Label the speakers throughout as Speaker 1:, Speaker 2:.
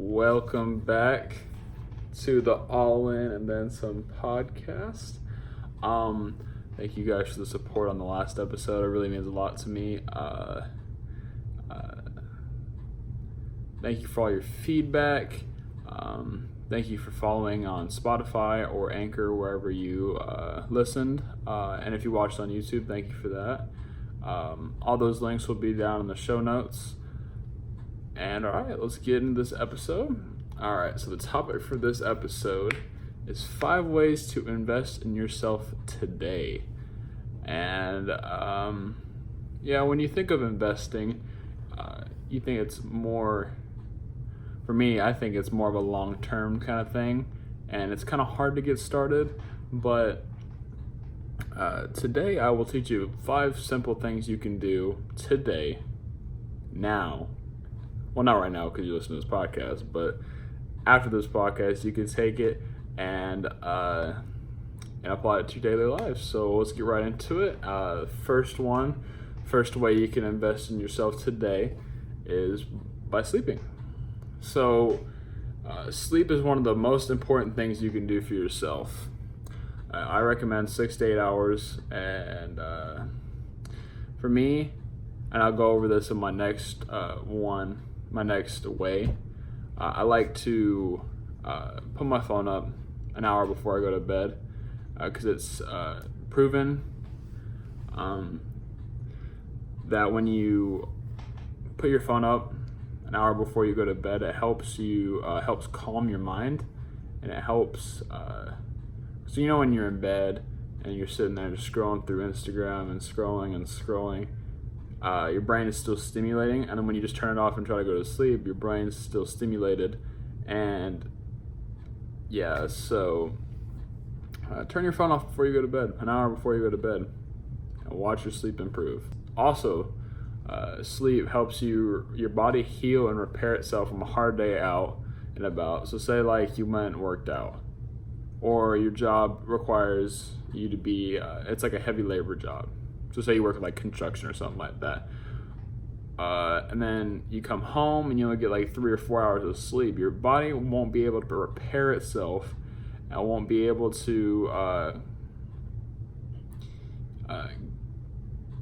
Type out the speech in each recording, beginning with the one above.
Speaker 1: Welcome back to the All In and Then Some podcast. Thank you guys for the support on the last episode. It really means a lot to me. Thank you for all your feedback. Thank you for following on Spotify or Anchor, wherever you listened. And if you watched on YouTube, thank you for that. All those links will be down in the show notes. And all right, let's get into this episode. All right, so the topic for this episode is 5 ways to invest in yourself today. And when you think of investing, you think it's more, for me, I think it's more of a long-term kind of thing. And it's kind of hard to get started, but today I will teach you 5 simple things you can do today, now. Well, not right now because you listen to this podcast, but after this podcast, you can take it and apply it to your daily life. So let's get right into it. First way you can invest in yourself today is by sleeping. So sleep is one of the most important things you can do for yourself. I recommend 6 to 8 hours, and for me, and I'll go over this in my next way. I like to put my phone up an hour before I go to bed because it's proven that when you put your phone up an hour before you go to bed, it helps calm your mind, and it helps. So when you're in bed and you're sitting there just scrolling through Instagram and scrolling. Your brain is still stimulating, and then when you just turn it off and try to go to sleep, your brain's still stimulated. And so turn your phone off before you go to bed, an hour before you go to bed, and watch your sleep improve. Also, sleep helps your body heal and repair itself from a hard day out and about. So say like you went and worked out, or your job requires you to be, it's like a heavy labor job. So say you work at like construction or something like that. And then you come home and you only get like 3 or 4 hours of sleep. Your body won't be able to repair itself and won't be able to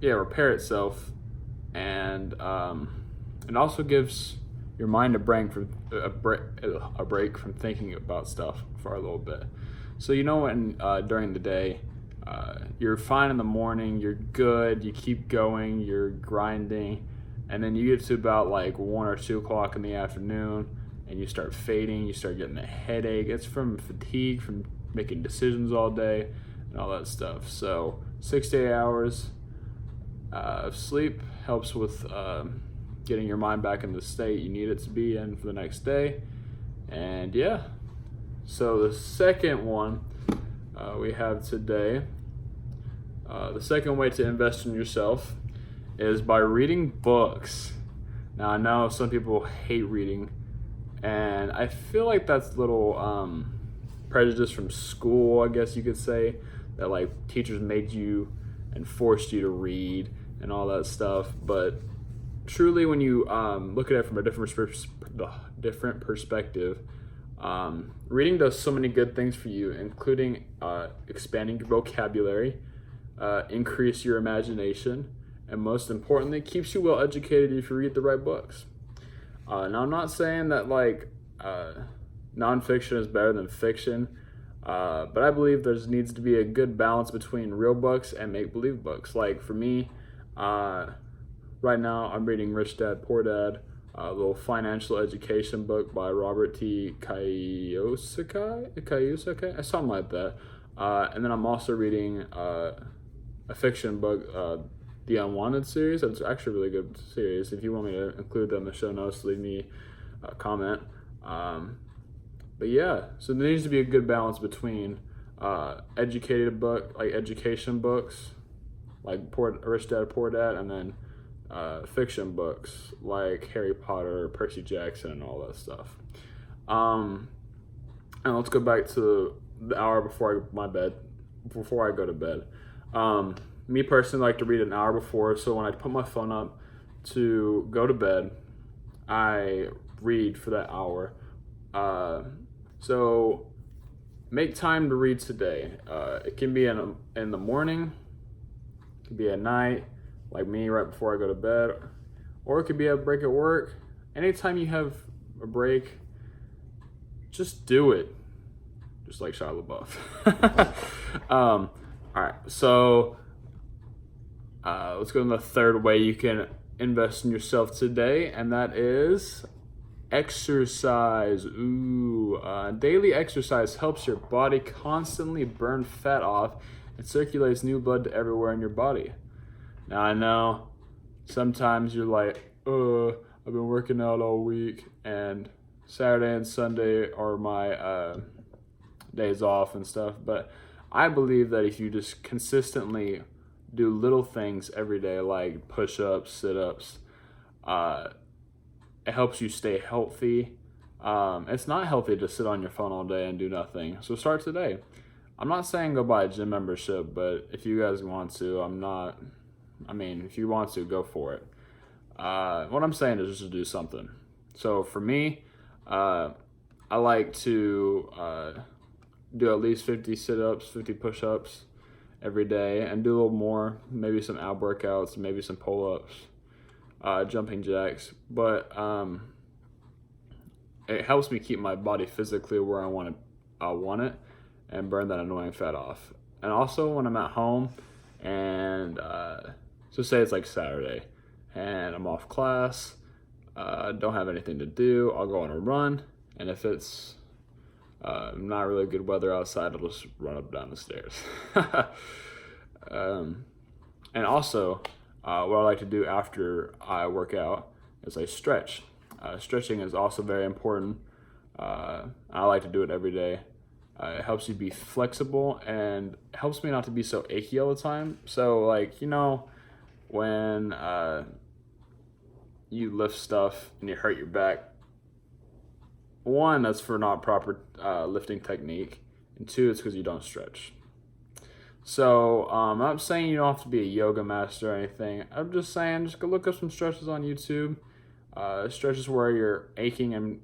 Speaker 1: repair itself. And it also gives your mind a break from thinking about stuff for a little bit. So when during the day, you're fine in the morning, you're good, you keep going, you're grinding, and then you get to about like 1 or 2 o'clock in the afternoon and you start fading, you start getting a headache. It's from fatigue, from making decisions all day and all that stuff. So 6 to 8 hours of sleep helps with getting your mind back in the state you need it to be in for the next day. And so the second one we have today, the second way to invest in yourself is by reading books. Now, I know some people hate reading, and I feel like that's a little prejudice from school, I guess you could say, that like teachers made you and forced you to read and all that stuff. But truly, when you look at it from a different perspective, reading does so many good things for you, including expanding your vocabulary, increase your imagination, and most importantly, keeps you well educated if you read the right books. Now, I'm not saying that like nonfiction is better than fiction, but I believe there needs to be a good balance between real books and make-believe books. Like for me, right now I'm reading Rich Dad, Poor Dad, a little financial education book by Robert T. Kiyosaki, something like that. And then I'm also reading a fiction book, The Unwanted series. It's actually a really good series. If you want me to include them in the show notes, leave me a comment. So there needs to be a good balance between education books, like Rich Dad, Poor Dad, and then fiction books like Harry Potter, Percy Jackson, and all that stuff. And let's go back to the hour before I go to bed. Me personally, like to read an hour before, so when I put my phone up to go to bed, I read for that hour So make time to read today. It can be in the morning, it can be at night, like me right before I go to bed, or it could be a break at work. Anytime you have a break, just do it. Just like Shia LaBeouf. All right, so let's go to the third way you can invest in yourself today, and that is exercise. Daily exercise helps your body constantly burn fat off and circulates new blood to everywhere in your body. Now, I know sometimes you're like, I've been working out all week, and Saturday and Sunday are my days off and stuff, but I believe that if you just consistently do little things every day, like push-ups, sit-ups, it helps you stay healthy. It's not healthy to sit on your phone all day and do nothing, so start today. I'm not saying go buy a gym membership, but if you guys want to, if you want to, go for it. What I'm saying is just to do something. So for me, I like to do at least 50 sit-ups, 50 push-ups every day, and do a little more, maybe some ab workouts, maybe some pull-ups, jumping jacks. But it helps me keep my body physically where I want it, and burn that annoying fat off. And also when I'm at home, and so say it's like Saturday, and I'm off class, don't have anything to do, I'll go on a run, and if it's not really good weather outside, I'll just run up down the stairs. And also, what I like to do after I work out is I stretch. Stretching is also very important. I like to do it every day. It helps you be flexible and helps me not to be so achy all the time. So like, when you lift stuff and you hurt your back, one, that's for not proper lifting technique, and two, it's because you don't stretch. So I'm not saying you don't have to be a yoga master or anything. I'm just saying just go look up some stretches on YouTube. Stretches where you're aching and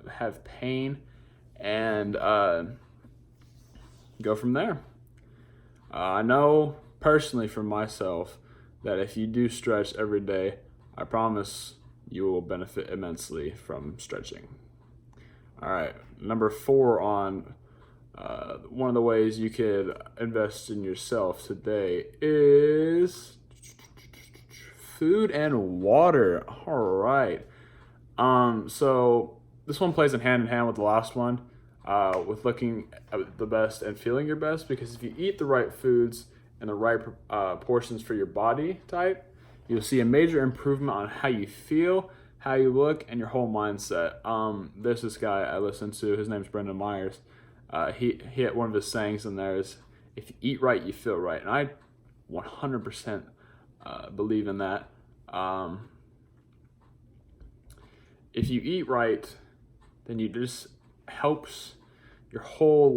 Speaker 1: have pain, and go from there. I know personally for myself that if you do stretch every day, I promise you will benefit immensely from stretching. All right, number 4 on one of the ways you could invest in yourself today is food and water. All right. So this one plays in hand with the last one, with looking at the best and feeling your best, because if you eat the right foods and the right portions for your body type, you'll see a major improvement on how you feel, how you look, and your whole mindset. There's this guy I listen to, his name's Brendan Myers. He had one of his sayings in there is, if you eat right, you feel right. And I 100% believe in that. If you eat right, then you just helps your whole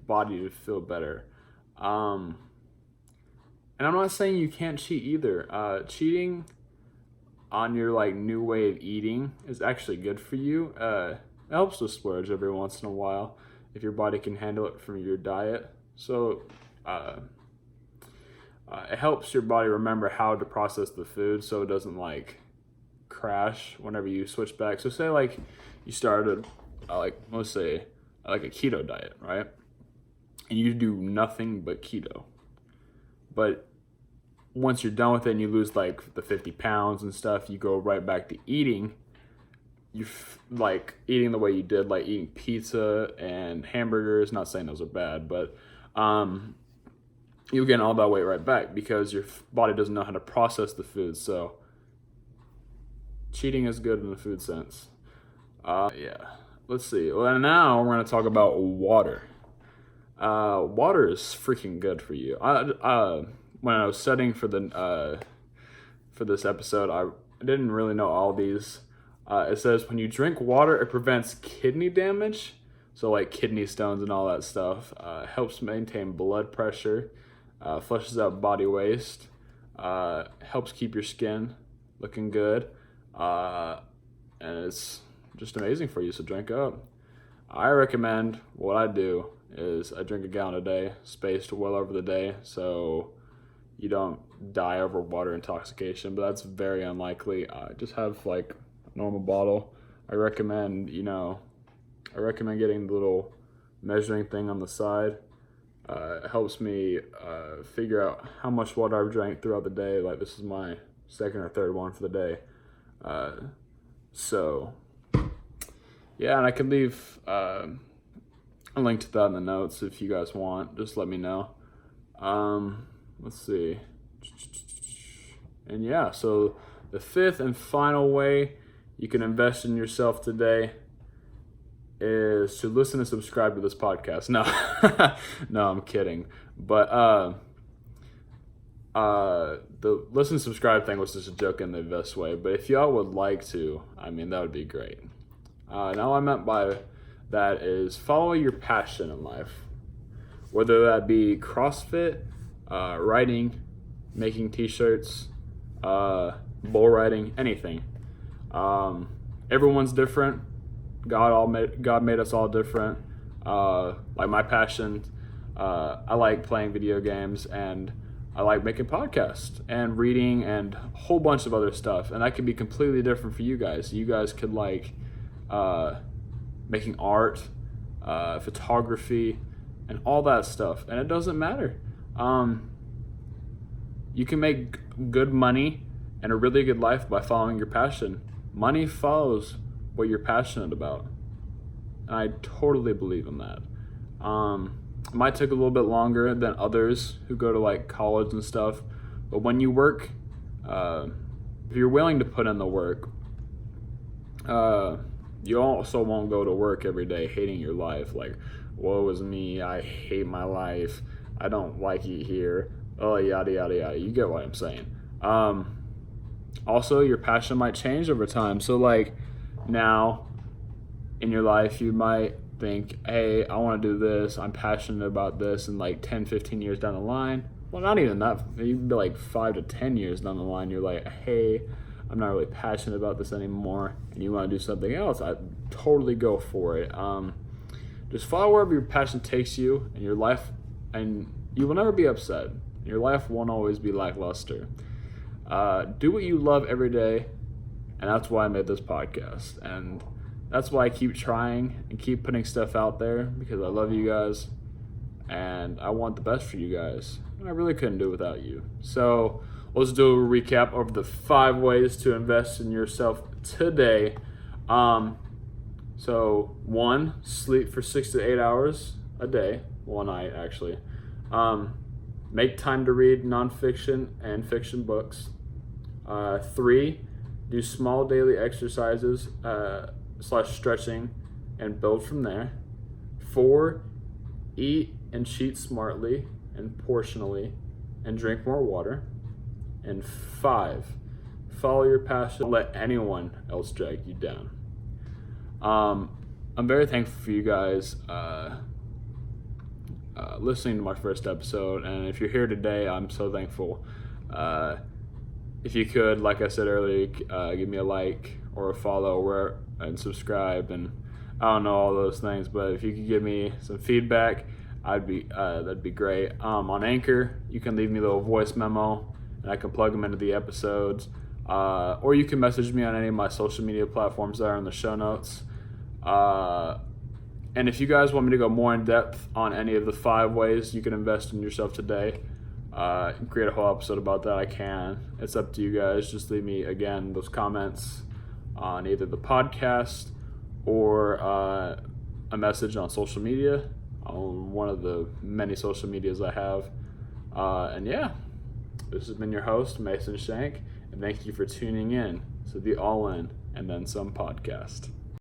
Speaker 1: body to feel better. And I'm not saying you can't cheat either. Cheating on your new way of eating is actually good for you. It helps to splurge every once in a while if your body can handle it from your diet. So it helps your body remember how to process the food, so it doesn't crash whenever you switch back. So say you started let's say a keto diet, right? And you do nothing but keto. But once you're done with it and you lose the 50 pounds and stuff, you go right back to eating. You're eating the way you did, eating pizza and hamburgers. Not saying those are bad, but you'll gain all that weight right back because your body doesn't know how to process the food. So cheating is good in the food sense. Yeah. Let's see. Well, now we're going to talk about water. Water is freaking good for you. When I was studying for this episode, I didn't really know all these. It says when you drink water, it prevents kidney damage, so kidney stones and all that stuff. Helps maintain blood pressure, flushes out body waste, helps keep your skin looking good, and it's just amazing for you. So drink up. I recommend what I do is I drink a gallon a day, spaced well over the day, so you don't die over water intoxication, but that's very unlikely. Just have like a normal bottle. I recommend getting the little measuring thing on the side. It helps me figure out how much water I've drank throughout the day. Like this is my second or third one for the day. So yeah, and I can leave a link to that in the notes if you guys want. Just let me know. Let's see. And yeah, so the fifth and final way you can invest in yourself today is to listen and subscribe to this podcast. No, no, I'm kidding. But the listen and subscribe thing was just a joke in the best way. But if y'all would like to, I mean, that would be great. Now what I meant by that is follow your passion in life, whether that be CrossFit, writing, making t-shirts, bull riding, anything. Everyone's different. God made us all different. Like my passion, I like playing video games, and I like making podcasts and reading and a whole bunch of other stuff. And that could be completely different for you guys. You guys could like making art, photography, and all that stuff. And it doesn't matter. You can make good money and a really good life by following your passion. Money follows what you're passionate about. And I totally believe in that. It might take a little bit longer than others who go to like college and stuff, but when you work, if you're willing to put in the work, you also won't go to work every day hating your life. Like, woe is me, I hate my life, I don't like it here, oh, yada, yada, yada. You get what I'm saying. Also, your passion might change over time. So like now in your life, you might think, hey, I want to do this, I'm passionate about this, and like 10, 15 years down the line, well, not even that, you'd be like 5 to 10 years down the line, you're like, hey, I'm not really passionate about this anymore, and you want to do something else. I totally go for it. Just follow wherever your passion takes you in your life, and you will never be upset. Your life won't always be lackluster. Do what you love every day, and that's why I made this podcast, and that's why I keep trying and keep putting stuff out there, because I love you guys and I want the best for you guys, and I really couldn't do it without you. So let's do a recap of the 5 ways to invest in yourself today. So 1, sleep for 6 to 8 hours a day, well, a night actually. Make time to read nonfiction and fiction books. 3, do small daily exercises / stretching and build from there. 4, eat and cheat smartly and portionally and drink more water. And 5, follow your passion. Don't let anyone else drag you down. I'm very thankful for you guys listening to my first episode, and if you're here today, I'm so thankful. If you could, like I said earlier, give me a like or a follow and subscribe, and I don't know all those things, but if you could give me some feedback, that'd be great. On Anchor, you can leave me a little voice memo, and I can plug them into the episodes. Or you can message me on any of my social media platforms that are in the show notes. And if you guys want me to go more in depth on any of the 5 ways you can invest in yourself today, create a whole episode about that, I can. It's up to you guys. Just leave me, again, those comments on either the podcast or a message on social media, on one of the many social medias I have. And yeah, this has been your host, Mason Schenk, and thank you for tuning in to the All In and Then Some podcast.